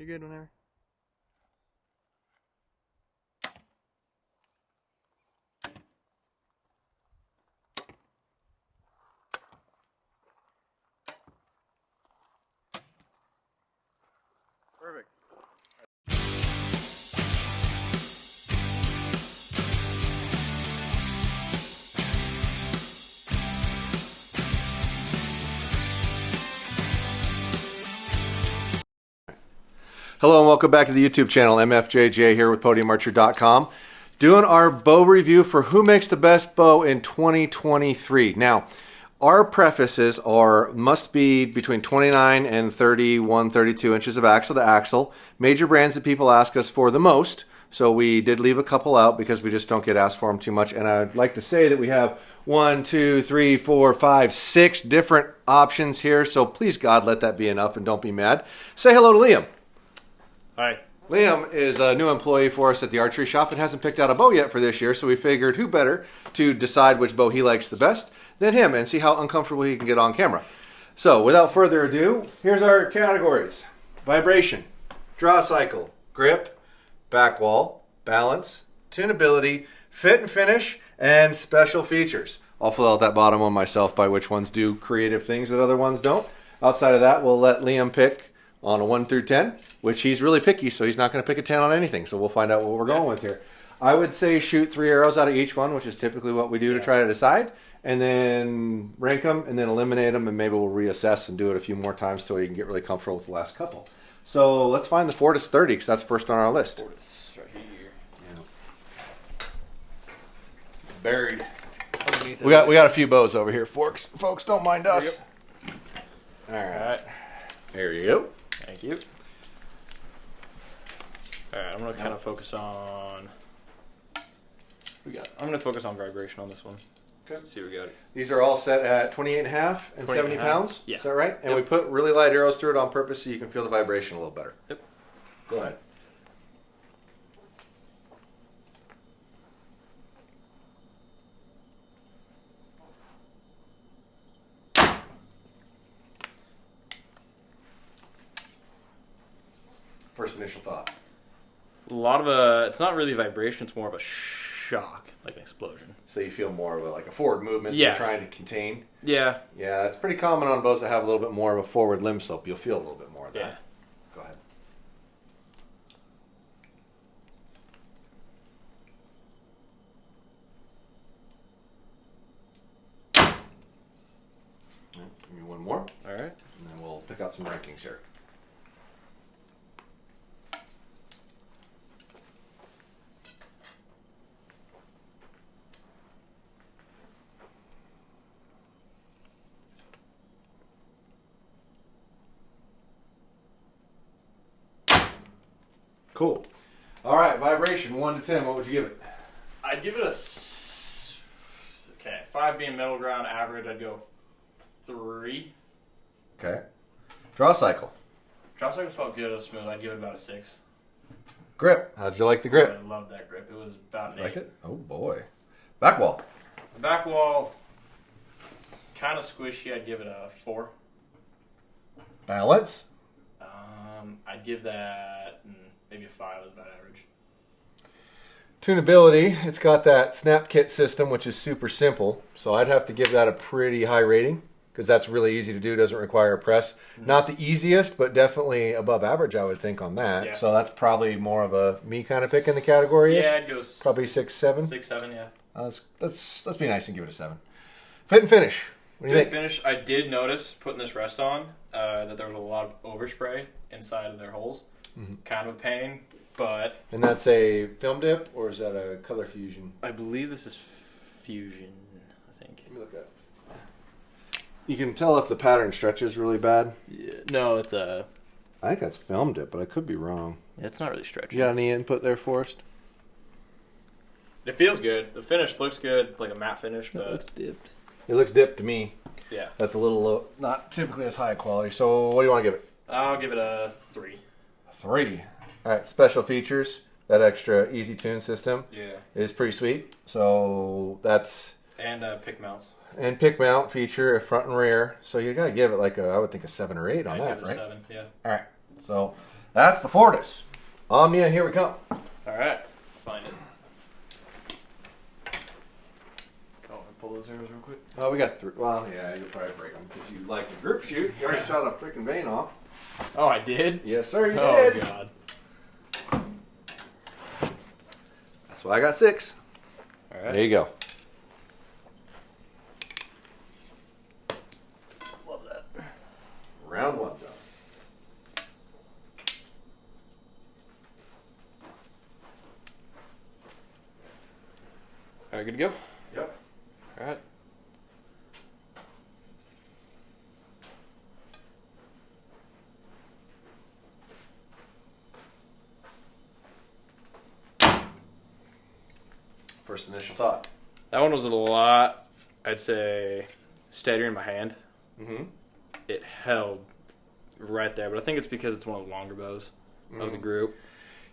good whenever. Perfect. Hello and welcome back to the YouTube channel. MFJJ here with PodiumArcher.com, doing our bow review for who makes the best bow in 2023. Now, our prefaces must be between 29 and 31, 32 inches of axle to axle. Major brands that people ask us for the most. So we did leave a couple out because we just don't get asked for them too much. And I'd like to say that we have 1, 2, 3, 4, 5, 6 different options here. So please God, let that be enough and don't be mad. Say hello to Liam. Hi. Liam is a new employee for us at the archery shop and hasn't picked out a bow yet for this year, so we figured who better to decide which bow he likes the best than him and see how uncomfortable he can get on camera. So without further ado, here's our categories. Vibration, draw cycle, grip, back wall, balance, tunability, fit and finish, and special features. I'll fill out that bottom one myself by which ones do creative things that other ones don't. Outside of that, we'll let Liam pick on a 1 through 10, which he's really picky, so he's not going to pick a 10 on anything. So we'll find out what we're going with here. I would say shoot 3 arrows out of each one, which is typically what we do to try to decide, and then rank them, and then eliminate them, and maybe we'll reassess and do it a few more times till you can get really comfortable with the last couple. So let's find the Fortis 30, because that's first on our list. Fortis, right here. Yeah. Buried. Underneath We got a few bows over here, folks. Don't mind us. All All right. right. There you go. Thank you. All right, I'm gonna kind of focus on. We got. I'm gonna focus on vibration on this one. Okay. See what we got. These are all set at 28.5 and 28.5. 70 pounds. Yeah. Is that right? And Yep. we put really light arrows through it on purpose so you can feel the vibration a little better. Yep. Go ahead. First initial thought. A lot of it's not really vibration. It's more of a shock, like an explosion. So you feel more of like a forward movement that Yeah. you're trying to contain. Yeah. Yeah, it's pretty common on bows that have a little bit more of a forward limb slope. You'll feel a little bit more of that. Yeah. Go ahead. Give me one more, All right. and then we'll pick out some rankings here. Cool. All right, vibration, 1 to 10. What would you give it? I'd give it a. Okay, 5 being middle ground, average. I'd go 3. Okay. Draw cycle. Drop cycle felt good. It was smooth. I'd give it about a 6. Grip. How'd you like the grip? I loved that grip. It was about an 8. Like it? Oh boy. Back wall. The back wall, kind of squishy. I'd give it a 4. Balance. I'd give that maybe a 5. Is about average. Tunability. It's got that snap kit system, which is super simple. So I'd have to give that a pretty high rating because that's really easy to do. Doesn't require a press. Not the easiest, but definitely above average, I would think, on that. Yeah. So that's probably more of a me kind of pick in the category. Yeah, I'd go Probably 6, 7. 6, 7. Yeah. Let's be nice and give it a 7. Fit and finish. What do you Good think? finish. I did notice putting this rest on that there was a lot of overspray inside of their holes. Kind of a pain, but And that's a film dip, or is that a color fusion? I believe this is fusion. I think. Let me look at it. You can tell if the pattern stretches really bad. Yeah, no, it's a. I think that's film dip, but I could be wrong. It's not really stretchy. You got any input there, Forrest? It feels good. The finish looks good, like a matte finish, but dipped. It looks dipped to me. yeah, That's a little low, not typically as high quality. So what do you want to give it? I'll give it a 3. A 3. All right, special features. That extra easy tune system Yeah, is pretty sweet. So that's, and pick mounts. and pick mount feature, front and rear. So you got to give it like I would think a 7 or 8 on I'd that, give it right? a 7. Yeah. All right. So That's the Fortis. Omnia, here we come. All right, let's find it. Oh, I'll pull those arrows real quick. Oh, we got 3. Well, yeah, you'll probably break them because you like the group shoot. You already shot a freaking vein off. Oh, I did? Yes, sir, you did. Oh, God. That's why I got 6. All right. There you go. Love that. Round 1 done. All right, good to go? Yep. All right. First initial thought. That one was a lot, I'd say, steadier in my hand. Mm-hmm. It held right there, but I think it's because it's one of the longer bows of the group.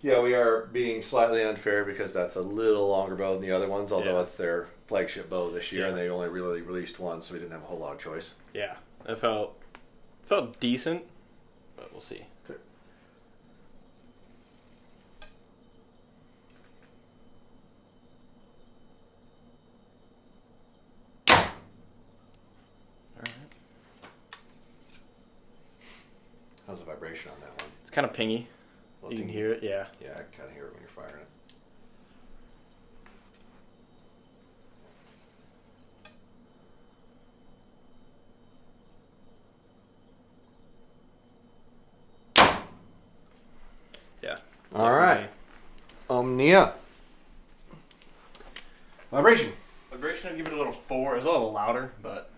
Yeah, we are being slightly unfair because that's a little longer bow than the other ones, although Yeah. it's their flagship bow this year, Yeah. and they only really released one, so we didn't have a whole lot of choice. Yeah, it felt decent, but we'll see. Okay. All right. How's the vibration on that one? It's kind of pingy. Little You can tingy? hear it, yeah. Yeah, I kind of hear it when you're firing it. Yeah. All right. Omnia. Vibration. Vibration, I'd give it a little 4. It's a little louder, but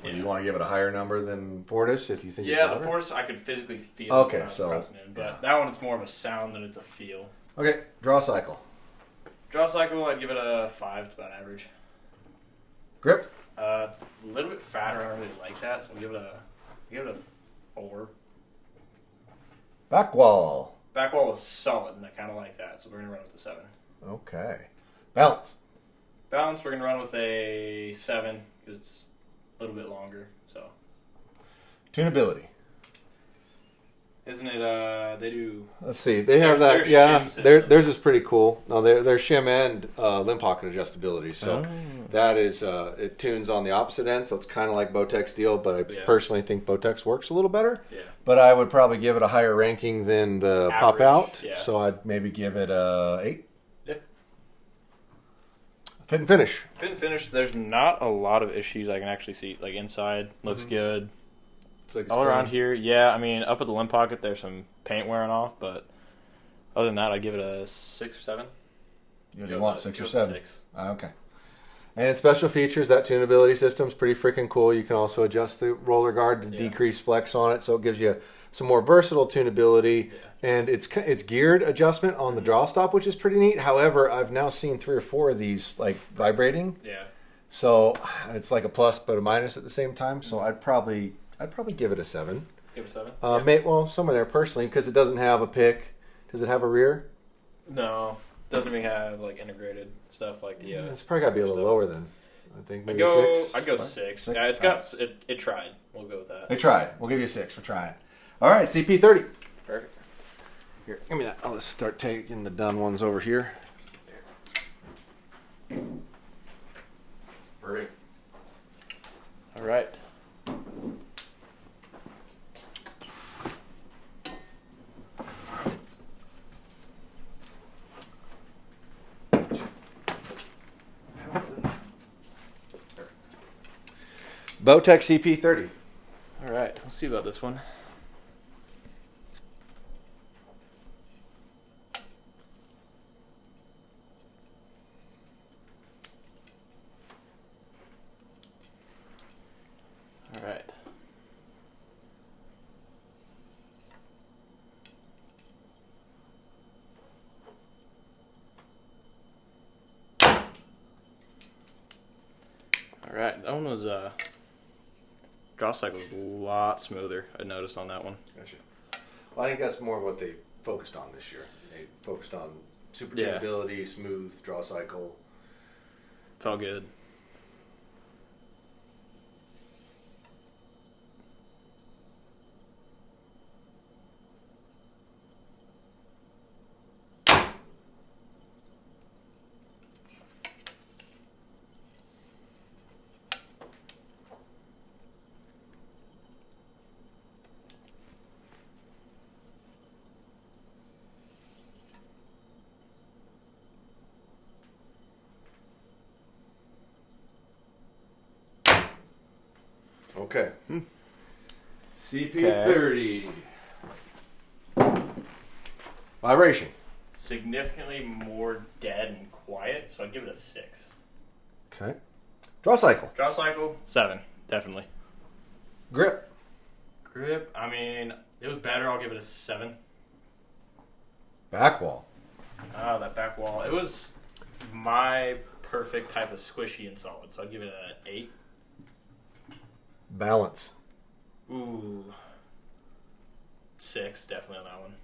Well, do you want to give it a higher number than Fortis if you think it's yeah, louder? the force I could physically feel. Okay, when I was so, pressing in, but yeah. that one it's more of a sound than it's a feel. Okay, draw cycle. Draw cycle, I'd give it a 5. It's about average. Grip. It's a little bit fatter. I don't really like that, so I'll give it a 4. Back wall. Back wall was solid, and I kind of like that, so we're gonna run with the 7. Okay. Balance. Balance, we're gonna run with a 7 because it's a little bit longer. So, Tunability. isn't it? They do. Let's see. They have Their that. Yeah, shim system. theirs is pretty cool. No, they're shim and limb pocket adjustability. So that is it tunes on the opposite end. So it's kind of like Bowtech's deal, but I Yeah. personally think Bowtech's works a little better. Yeah. But I would probably give it a higher ranking than the pop Average, out. yeah. So I'd maybe give it a 8. Yeah. Fit and finish. Fit and finish. There's not a lot of issues I can actually see. Like inside looks good. It's like it's All around clean. here, yeah. I mean, up at the limb pocket, there's some paint wearing off, but other than that, I'd give it a 6 or 7. You want 6 or Go 7? 6. Okay. And special features, that tunability system's pretty freaking cool. You can also adjust the roller guard to Yeah. decrease flex on it, so it gives you some more versatile tunability. Yeah. And it's geared adjustment on the draw stop, which is pretty neat. However, I've now seen 3 or 4 of these like vibrating, Yeah. so it's like a plus but a minus at the same time. So I'd probably give it a 7. Give it a 7. Well, somewhere there personally because it doesn't have a pick. Does it have a rear? No, doesn't even have like integrated stuff like the. It's probably got to be a little stuff. lower then. I think I'd maybe go. 6. I'd go Right? 6. 6? Yeah, it's got. It tried. We'll go with that. They tried. We'll give you a 6 for trying. All right, CP30. Perfect. Here, give me that. I'll just start taking the done ones over here. Perfect. All right. Bowtech CP30. All right. We'll see about this one. All right. All right. That one was draw cycle was a lot smoother. I noticed on that one. Gotcha. Well, I think that's more what they focused on this year. They focused on super Yeah. tunability, smooth draw cycle. Felt good. Okay. CP30. Vibration. Significantly more dead and quiet, so I'd give it a 6. Okay. Draw cycle. Draw cycle, 7, definitely. Grip. Grip, I mean, it was better. I'll give it a 7. Back wall. Ah, that back wall. It was my perfect type of squishy and solid, so I'd give it an 8. Balance. Ooh. 6, definitely on that one.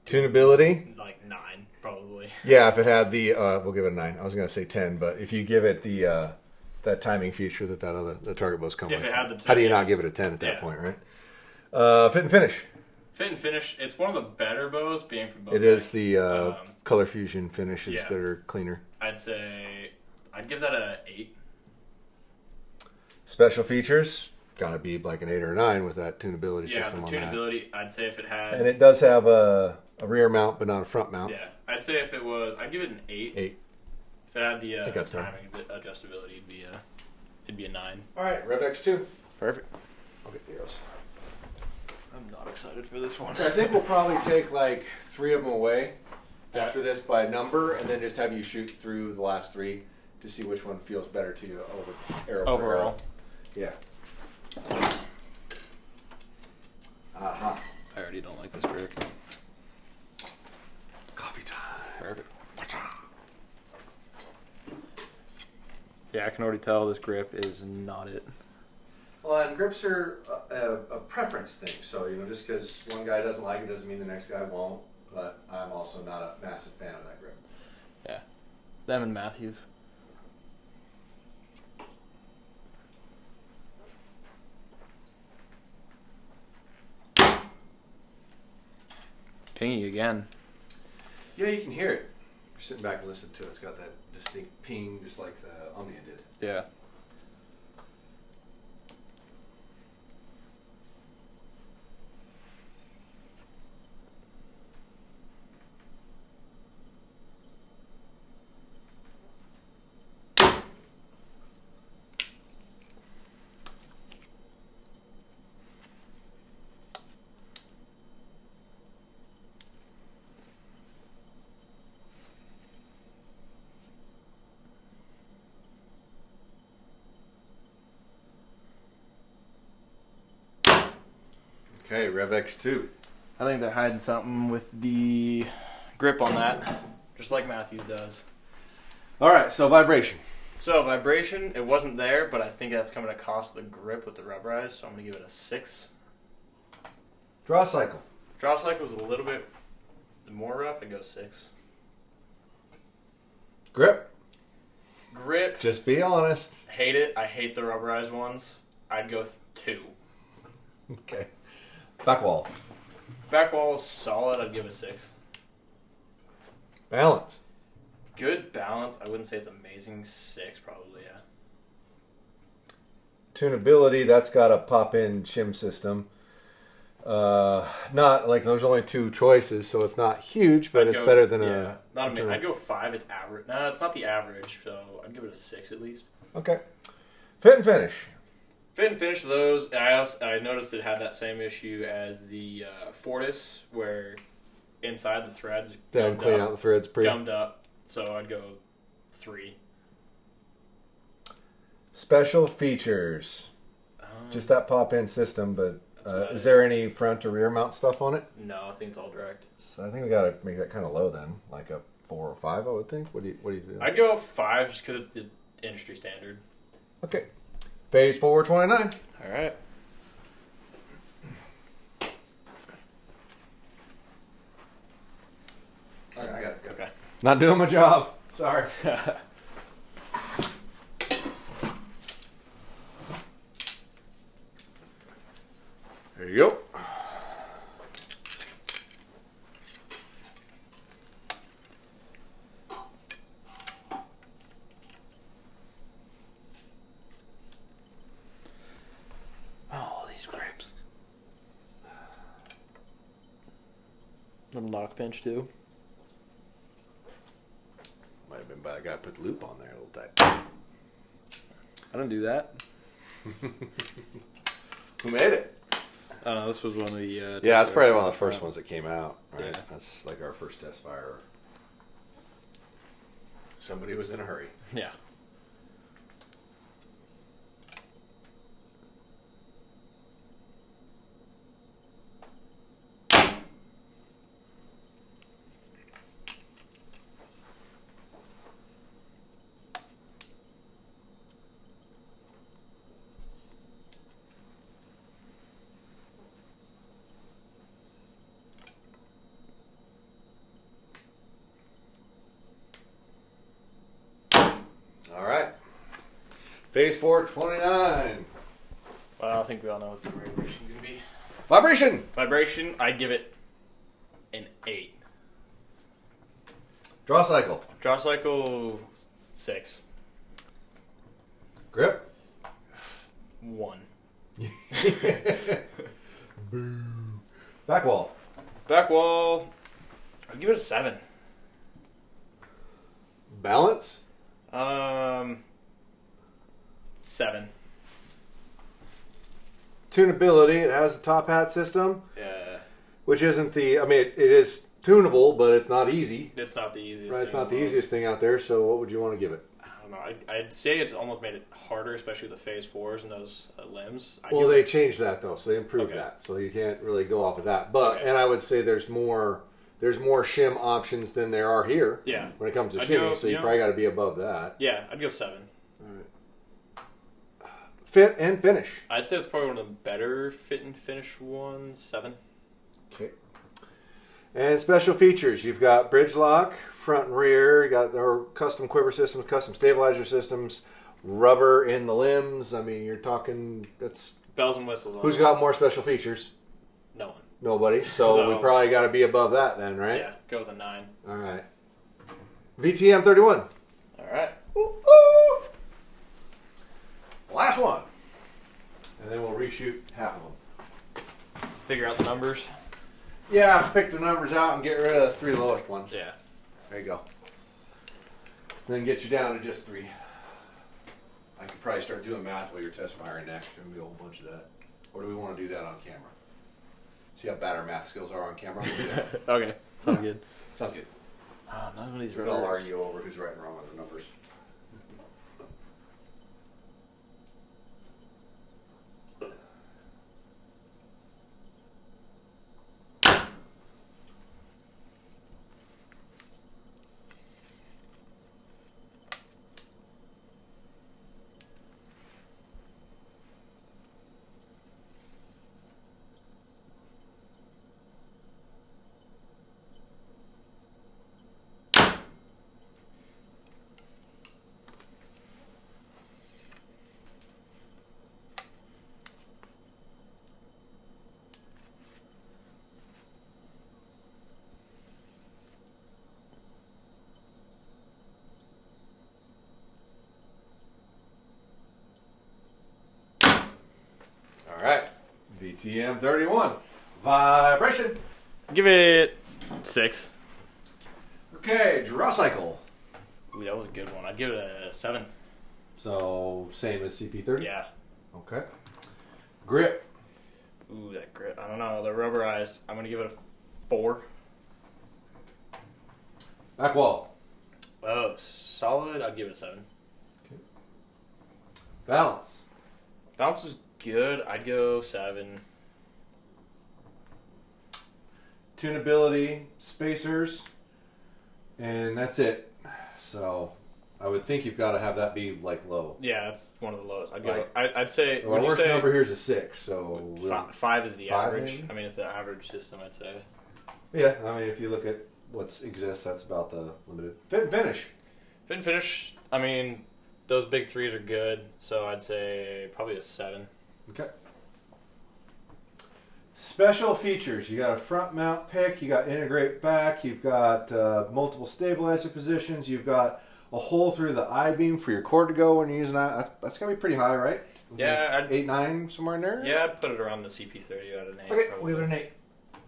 Tunability. Like 9, probably. Yeah, if it had the, we'll give it a 9. I was going to say 10, but if you give it the that timing feature that other the target bows come If with, it had the how do you yeah. not give it a 10 at that Yeah. point, right? Fit and finish. Fit and finish. It's one of the better bows, being from both. It is the color fusion finishes yeah. that are cleaner. I'd say I'd give that an 8. Special features, gotta be like an 8 or a 9 with that tunability Yeah, system the on tunability. I'd say if it had. that. And it does have a rear mount, but not a front mount. Yeah, I'd say if it was, I'd give it an 8. 8. If it had the I think that's fair. timing adjustability, it'd be a 9. All right, Rev X2. Perfect. I'll get the arrows. I'm not excited for this one. I think we'll probably take like 3 of them away Yeah. after this by number, and then just have you shoot through the last 3 to see which one feels better to you arrow per Overall. arrow. Yeah. Aha. I already don't like this grip. Coffee time. Perfect. Yeah, I can already tell this grip is not it. Well, and grips are a preference thing. So, just because one guy doesn't like it doesn't mean the next guy won't. But I'm also not a massive fan of that grip. Yeah. Them and Matthews. Pingy again. Yeah, you can hear it. You're sitting back and listen to it. It's got that distinct ping, just like the Omnia did. Yeah. Okay, Rev X2. I think they're hiding something with the grip on that, just like Matthews does. All right, so vibration. So vibration, it wasn't there, but I think that's coming to cost the grip with the rubberized, so I'm going to give it a 6. Draw cycle. Draw cycle was a little bit more rough, it goes 6. Grip. Grip, Just be honest. hate it. I hate the rubberized ones. I'd go 2. Okay. Back wall. Back wall is solid, I'd give it a 6. Balance. Good balance. I wouldn't say it's amazing. 6 probably, yeah. Tunability, that's got a pop-in shim system. Not like there's only 2 choices, so it's not huge, but it's better than a. Not amazing. I'd go 5. It's average. No, it's not the average, so I'd give it a 6 at least. Okay. Fit and finish. Fit and finish those. I noticed it had that same issue as the Fortis, where inside the threads Then clean out the threads pretty. gummed up. So I'd go 3. Special features. Just that pop-in system, but is there any front or rear mount stuff on it? No, I think it's all direct. So I think we got to make that kind of low then, like a 4 or 5, I would think. What do you think? I'd go 5 just because it's the industry standard. Okay. Phase 429. All right. I got it. Okay. Not doing my job. Sorry. There you go. Oh, these grips. Little knock pinch too. Might have been by the guy who put the loop on there a little tight. I don't do that. Who made it? I don't know. This was one of the. Yeah, that's probably one of the first ones that came out. Right? Yeah. That's like our first test fire. Somebody was in a hurry. Yeah. All right. Phase 4, 29. Well, I think we all know what the vibration's gonna be. Vibration. Vibration, I'd give it an 8. Draw cycle. Draw cycle 6. Grip. 1. Boo. Back wall. Back wall, I'd give it a 7. Balance. 7. Tunability. It has a top hat system, Yeah. which isn't the. I mean, it is tunable, but it's not easy. It's not the easiest. Right, thing it's not in the world. easiest thing out there. So, what would you want to give it? I don't know. I'd say it's almost made it harder, especially with the phase 4s and those limbs. Well, they changed that though, so they improved Okay. that. So you can't really go off of that. But Okay. and I would say there's more shim options than there are here. Yeah. When it comes to I'd shimmy, go, so you you know- probably got to be above that. Yeah, I'd go 7. All right. Fit and finish. I'd say it's probably one of the better fit and finish ones. 7. Okay. And special features. You've got bridge lock, front and rear. You got our custom quiver systems, custom stabilizer systems, rubber in the limbs. I mean, you're talking. That's Bells and whistles. On who's it. got more special features? No one. Nobody. So we So- probably got to be above that then, right? Yeah, go with a 9. All right. VTM 31. All right. Ooh, ooh. Last one. And then we'll reshoot half of them. Figure out the numbers. Yeah, pick the numbers out and get rid of the 3 lowest ones. Yeah. There you go. Then get you down to just 3. I could probably start doing math while you're test firing next. There'll be a whole bunch of that. Or do we want to do that on camera? See how bad our math skills are on camera? Okay. Sounds good. Sounds good. Oh, none of these We'll all argue over who's right and wrong with the numbers. All right. VTM 31. Vibration. Give it 6. Okay, draw cycle. Ooh, that was a good one. I'd give it a 7. So, same as CP30? Yeah. Okay. Grip. Ooh, that grip. I don't know. They're rubberized. I'm gonna give it a 4. Back wall. Oh, solid. I'd give it a 7. Okay. Balance. Bounce is good. I'd go 7. Tunability, spacers, and that's it. So, I would think you've got to have that be like low. Yeah, that's one of the lowest. I'd Like- go. I'd say. Our Would you worst say number here is a 6. So, 5 is the 5 average? maybe? I mean, it's the average system. I'd say. yeah. I mean, if you look at what exists, that's about the limited. Fit and finish. Fit and finish. I mean, those big 3s are good. So I'd say probably a 7. Okay. Special features. You got a front mount pick. You got integrate back. You've got multiple stabilizer positions. You've got a hole through the I-beam for your cord to go when you're using that. That's gonna be pretty high, right? Yeah, Like 8, 9, somewhere in there. Yeah, I'd put it around the CP30 out of 8. Okay, probably. we'll give it an 8.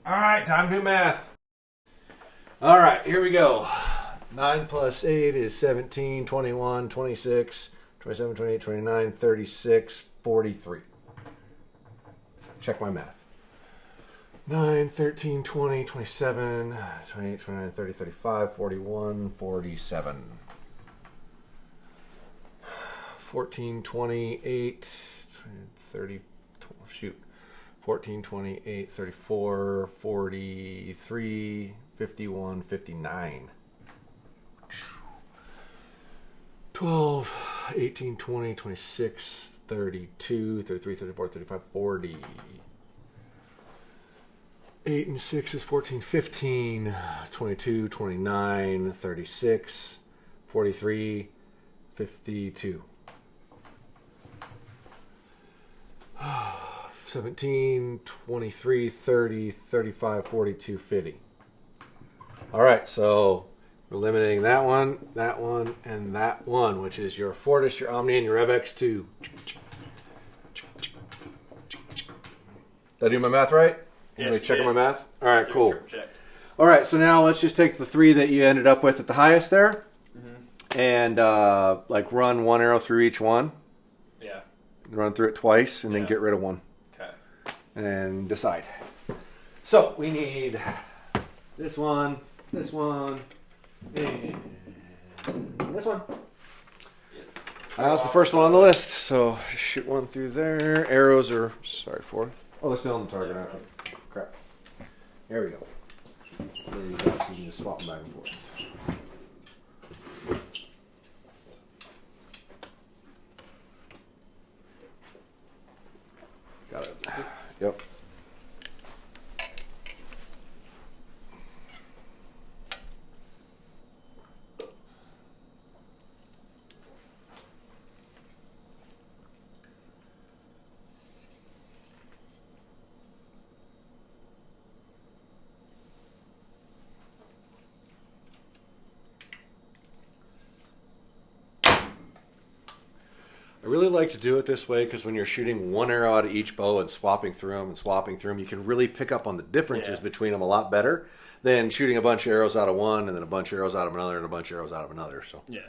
All right, time to do math. All right, here we go. 9 plus 8 is 17, 21, 26, 27, 28, 29, 36, 43. Check my math. 9, 13, 20, 27, 28, 29, 30, 35, 41, 47. 14, 28, 30, shoot. 14, 28, 34, 43, 51, 59. 12, 18, 20, 26, 32, 33, 34, 35, 40. 8 and 6 is 14, 15, 22, 29, 36, 43, 52. 17, 23, 30, 35, 42, 50. All right, so we're eliminating that one, and that one, which is your Fortis, your Omni, and your RevX2. Did I do my math right? Yes, Checking my math? All right, Do a cool. triple check. All right, so now let's just take the 3 that you ended up with at the highest there, and like run 1 arrow through each one. Yeah. Run through it twice, and then Yeah. get rid of one. Okay. And decide. So we need this one, and this one. That was the first one on the list, so shoot one through there. Arrows are, sorry for. Oh, they're still on the target. Okay. Crap. There we go. There you go. So you can just swap them back and forth. Got it. Yep. I really like to do it this way because when you're shooting 1 arrow out of each bow and swapping through them, you can really pick up on the differences between them a lot better than shooting a bunch of arrows out of one and then a bunch of arrows out of another and a bunch of arrows out of another. So Yeah.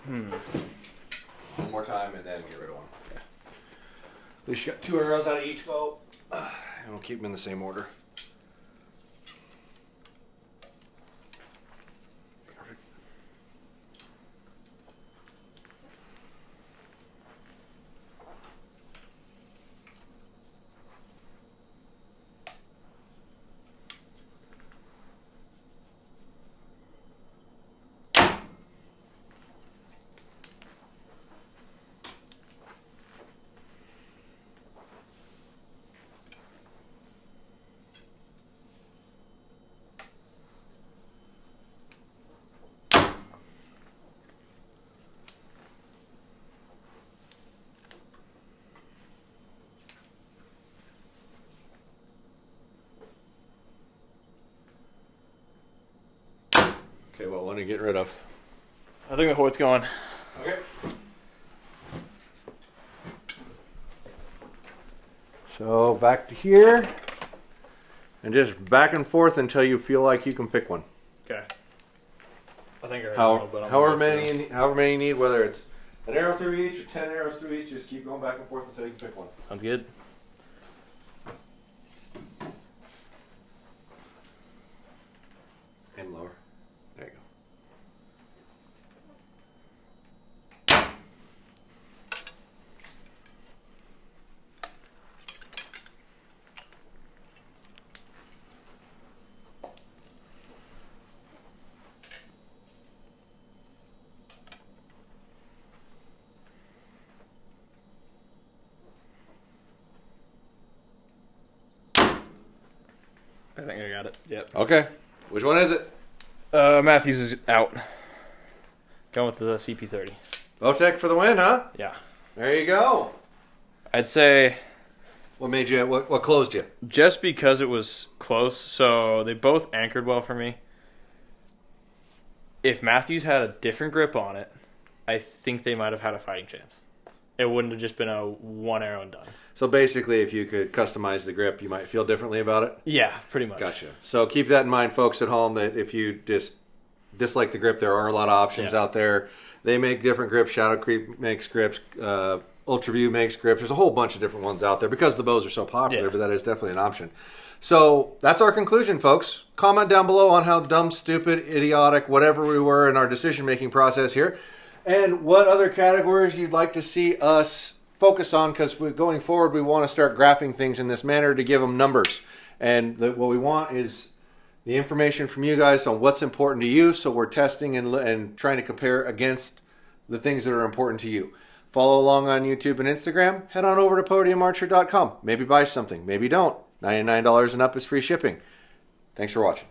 one more time and then get rid of one. Yeah. At least you got 2 arrows out of each bow, and we'll keep them in the same order. Okay, what one to get rid of? I think the Hoyt's going. Okay. So back to here, and just back and forth until you feel like you can pick one. Okay. I think I heard a little bit. However many you need, whether it's an arrow through each or 10 arrows through each, just keep going back and forth until you can pick one. Sounds good. Aim lower. There you go. I think I got it. Yep. Okay. Which one is it? Matthews is out. Going with the CP30. Bowtech for the win, huh? Yeah. There you go. I'd say What made you? What closed you? just because it was close, so they both anchored well for me. If Matthews had a different grip on it, I think they might have had a fighting chance. It wouldn't have just been a one arrow and done. So basically, if you could customize the grip, you might feel differently about it. Yeah, pretty much. Gotcha. So keep that in mind, folks at home, that if you dislike the grip, there are a lot of options out there. They make different grips. Shadow Creek makes grips. Ultraview makes grips. There's a whole bunch of different ones out there because the bows are so popular, but that is definitely an option. So that's our conclusion, folks. Comment down below on how dumb, stupid, idiotic, whatever we were in our decision-making process here, and what other categories you'd like to see us focus on, because going forward, we want to start graphing things in this manner to give them numbers. And what we want is the information from you guys on what's important to you, so we're testing and trying to compare against the things that are important to you. Follow along on YouTube and Instagram. Head on over to podiumarcher.com. Maybe buy something. Maybe don't. $99 and up is free shipping. Thanks for watching.